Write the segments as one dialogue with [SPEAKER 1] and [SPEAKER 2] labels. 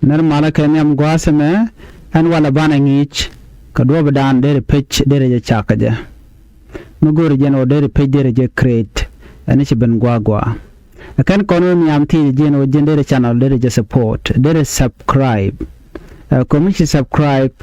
[SPEAKER 1] ner mala kenyam gwaseme an wala bana ngich kadwa badan dere page dere je chakaje mugor jeno dere page dere je create ani ben gwagwa akan kono mi am ti jeno dere channel dere je support dere subscribe ko mi subscribe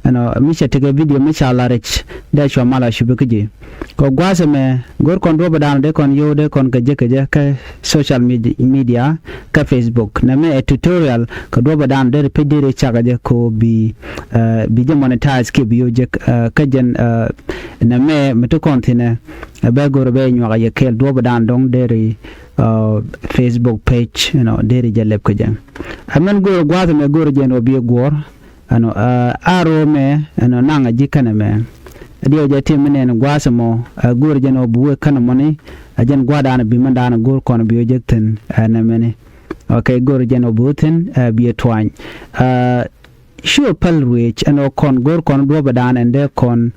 [SPEAKER 1] ano mi tege video mi larich da shwa mala shubukiji ko gwaseme gor kon do badan de kon yo de kon kaje ka social media ka Facebook na me tutorial ko do badan de pe de chagaje ko bi je monetize ke bi yo je ka jen na me meto kontine ba gor be nyo ga kel do badan dong de Facebook page de je lep ko jen amen gor gwaseme gor je no bi gor ano aro me ano nanga jikana me adio jati menen gwasamo gor jeno buwe kana moni ajen gwada na bimanda na gor kono biyo jekten na mene okay gor jeno buten biyo twany sure palwich ano kon gor kon do badan ende kon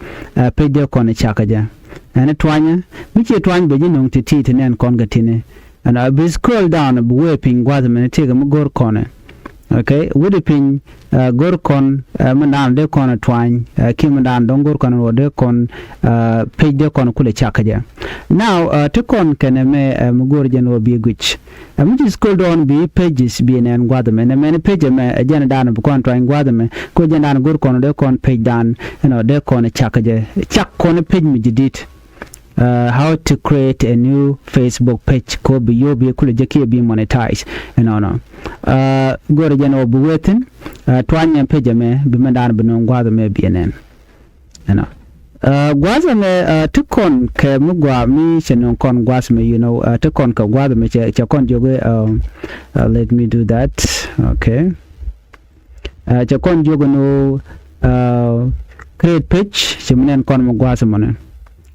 [SPEAKER 1] pede kon chakaja ana twanya miche twany be jeno titi tenen kon gatine ana bi scroll down buwe ping gwada mene tega mu gor kono okay wudi pin gor kon mandan de kon twany kimandan don gor kon de kon page de kon kule chakaja now to kon kaname gor jeno bi guch am just scroll down bi pages bi nen gwadame na men page me ajana dan bu kon twany gwadame ko jana gor kon de kon page dan de kon chakaja chak kon page mi jidit how to create a new Facebook page ko bi yo bi kule jeki bi monetize no gore jeno bu wetin twanya page me bi mandan bi non gwada me bi enen gwaza me tukon ke mugwa mi chenon kon gwas me tukon ka gwada me che kon joge let me do that okay che kon jogo no create page chimnen kon mo gwasa monen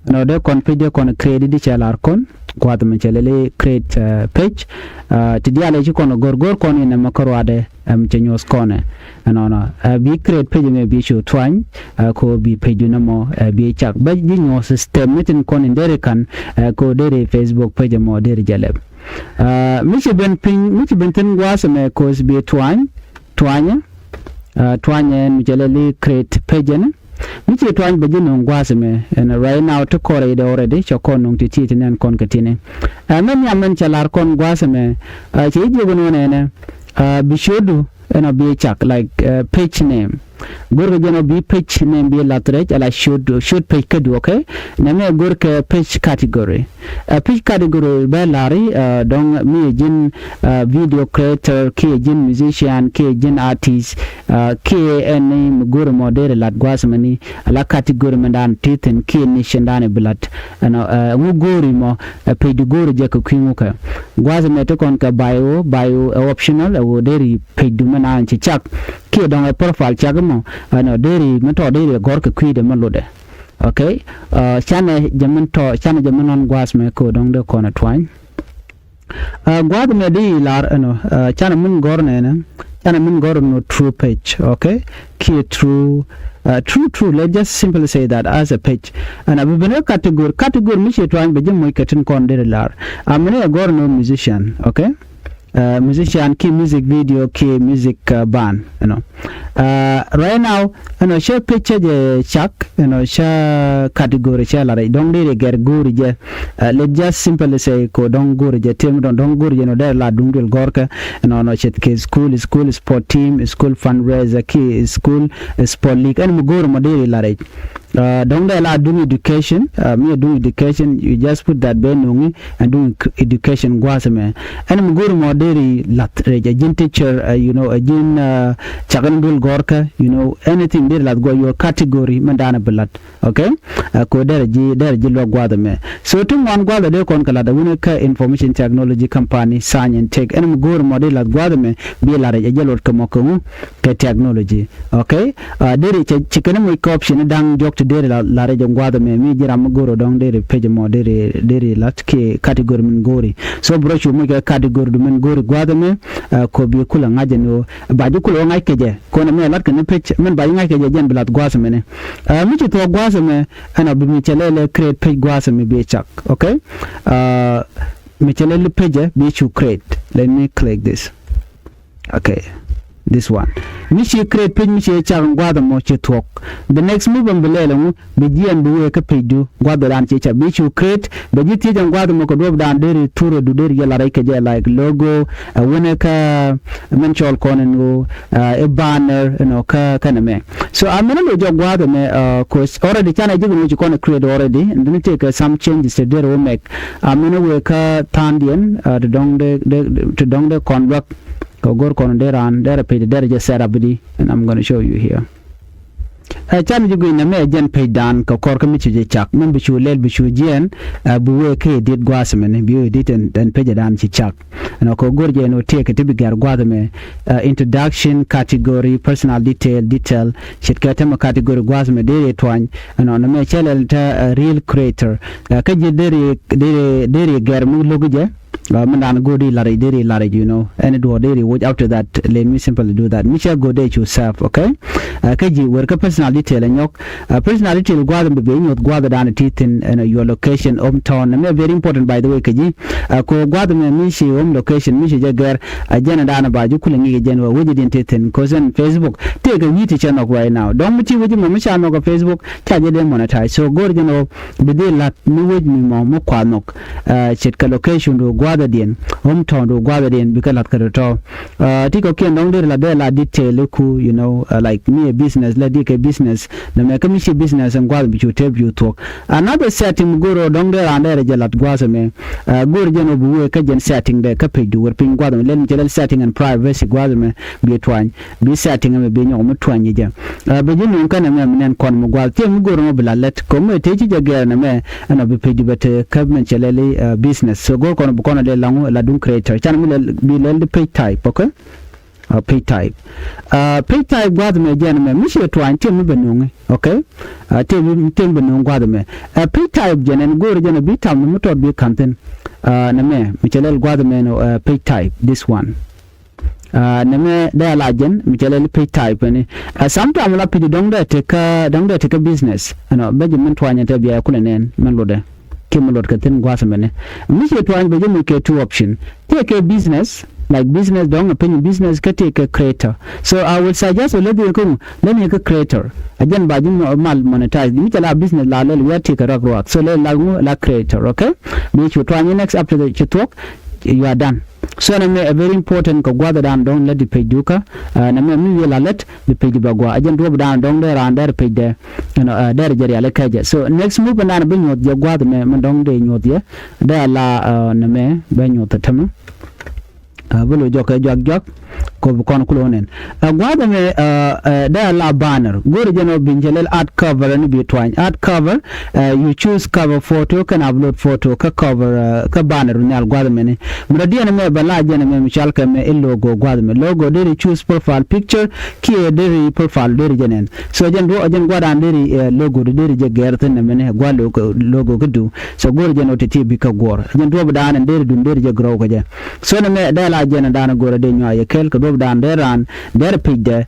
[SPEAKER 1] no de kon page kon create di chalar kon gwada me chelele create page ti diale ci kon gor kon ina makarwade ci nyos kone no bi create page me bi show twany ko bi page na mo bi chak ba di nyos system metin kon ndere kan ko dere Facebook page mo dere jaleb mi ben tin gwasa me ko bi twanya mi chelele create page na miche twany beje no ngwase me and right now to kore de already chokon nung titi tenen kon katine men yamen chalar kon ngwase me che je gono ne bishodu be chak like page name gor geno bi page name bi latrech ala should page kadu okay na me gor ke page category ba lari dong mi jin video creator ke jin musician ke jin artist ke any gor model lat gwasmani ala category mandan titen ke ni shandane blat ana mu gori mo page gor je ko kwinguka gwasme to kon ka bio optional wo deri page du manan ci chak ke dong profile chak mo ano deri meto deri gor ka kwide malode okay chane jaman on gwas me ko dong de kona twany gwad me di lar ano chane mun gor ne chane mun gor no true page okay ki true let's just simply say that as a page and abu bene category mi che twany be jëm moy katin kon de lar amene gor no musician okay musician ki music video ki music band right now share picture je chak share category share la dong de ger guri je let's just simply say ko dong guri je team dong guri je no der la dungel gorka chet ke school sport team school fundraiser ki school sport league and mugor modeli la right don't they allow doing education me doing education you just put that benungi and doing education gwasame and muguru moderi lat reja jin teacher a jin chagandul gorka anything there lat go your category mandana blat okay ko der ji lo gwadame so tum wan gwada de kon kala da ka information technology company sign and take and muguru model lat gwadame bi la reja jelot ko moko ke technology okay deri chikene mo option dang jok to dere la reja gwada me mi jira magoro dong dere page mo dere lat ke category min gori so brochu mo ke category du min gori gwada me ko bi kula ngaje no ba ju kula ngai keje ko na me lat ke page men ba ngai keje jen blat gwasa me ne mi ci to gwasa me ana bi mi chelele create page gwasa me be chak okay mi chelele page be chu create let me click this okay this one mishi create page mishi cha gwada mo che talk the next move on belela mu be and we ka page do gwada dan che cha mishi create be jiti jan gwada mo ko do dan deri turo du deri yala rai ka je like logo wona ka menchol konen go a banner kana me so I'm gonna lo jo gwada me course already kana jibu mo ko create already and then take some changes to there will make I'm gonna work tandian to dong the conduct go kon there and there page there just set up and I'm going to show you here chan ju gina me jen page dan ko kor kamichi je chak men bi chu lel bi chu jen bu we ke dit gwasmen bi edit and page dan chi chak no ko gorje no take to be gar gwadme introduction category personal detail shit ka tema category gwasme de twan no na me chelel ta real creator ka je dere gar mu loguje man go de lare and it would watch after that let me simply do that Michelle go de yourself okay kaji work personal detail and yok personal detail gwada be nyot gwada dan titin your location hometown and very important by the way kaji ko gwada me mishi home location mishi jagar ajana dan ba ju kulingi gen wa wuji din titin cause on Facebook take a witi channel right now don't muti wuji mo misha no go Facebook taje de monetize so go jeno be de lat ni wuji mo kwanok chit ka location do gwada din hometown do gwada din bikalat kato tiko ken dong de la detail ku like me a business la dik a business na me kamishi business and gwada bichu tape you talk another setting goro dong de ande jalat gwasa me goro jeno buwe ka jen setting de ka page do pin gwada me len jelal setting and privacy gwada me bi twan bi setting me bi nyom twan je be jeno kana me nen kon mo gwada te mo goro mo blalet ko me te ji jagera na me ana bi page bet ka men chelele business so go kon kono de la dun creator chan mi bi lel page type okay page type gwada me jen me mishi twan te mi benung okay te benung gwada me page type jen goro jen bi tam mo to bi content na me michelel gwada me no page type this one na me da la jen michelel page type ni sometimes la page dong da take a business benjamin twanya te biya kulenen men lode kimolot katen gwasa mene mishi twanya be jen ke two option take a business like business dong opinion business ka take a creator so I would suggest let me a creator again ba jin mal monetize mi tala business la le we take a rock so la creator okay which you try next after the talk you are done so na me a very important ko gwada dan don let the page duka na me mi la let the page bagwa again do dan don there and there page there there jeri ala kaje so next move na bin yot je gwada me don de nyot ye da la na me ba nyot tama bulu jok ko kon kulonen gwada me da la banner gori jeno binjelel art cover and be twine art cover you choose cover photo can upload photo ka cover ka banner nyal gwada me ne mradiana me bala jena me michal ka me logo gwada me logo de choose profile picture ki de profile de jenen so jen do jen gwada de logo de je gerten me ne gwalo logo kudu so gori jeno titi bi ka gor jen do bada de dun de je grow ka je so na me da la jena dana gora de nyaa kel ko dan deran der pide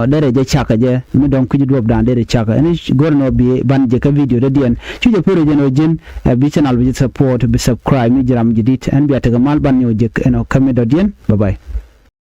[SPEAKER 1] der je chaka je mi don ku dob dan der chaka ni gorno bi ban je ka video de dien chuje pore je no jin bi channel bi support bi subscribe mi jiram jidit and bi ataga mal ban yo je kamedo dien bye bye